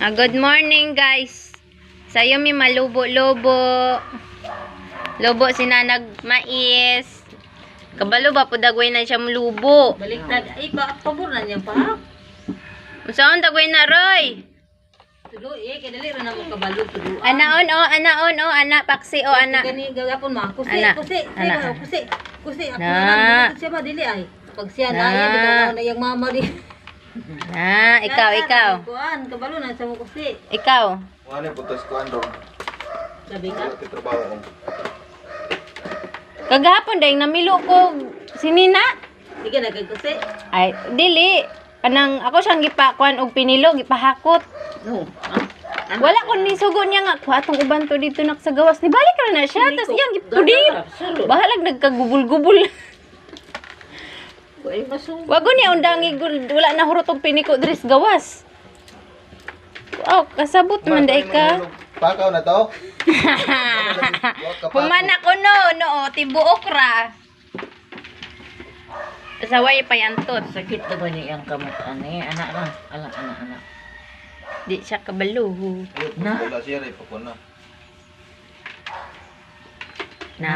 Good morning guys. Sayo mi malubo-lubo. Lubo sinanag mais. Kabalo ba po dagway na siya lubo. Baliktad. Ay, pabor na niya pa. Unsaon dagway na roy? Tulo kaya dali ra na mo kabalo tulo. Anaon ana paksi o ana. Gani gagapon ma. Kusi, Ana. kusi, Ana. kusi. Ako Na. na siya ba dili ay. Pag siya Na. na yan, na yung mama di. Ikaw. Kuan, kabalo na sa mo kusi. Ikaw. Ano yung putos ko, Andro? Sabi ka? Wala tayo trabaho ko. Kagahapon dahil namilo ko sinina. Sige na kay kusi. Ay, dili. Kanang ako siyang gipakuan og pinilo, gipahakot. No. Wala ko ni sugo niya nga kuha tong uban to dito nak sa gawas. Ni balik na siya tas iyang gipudir. Bahalag nagkagubul-gubul. Ay, masung. Wago niya undangi wala na hurot og piniko diri sa gawas. Oh, kasabot man day ka. Pakaw na to? Humana ko no, tibuok ra. Saway payantot. Sakit na ba niya ang kamot ani? Anak lang. Anak. Di siya kabalo. Na? Wala siya rin, pakuna. Na.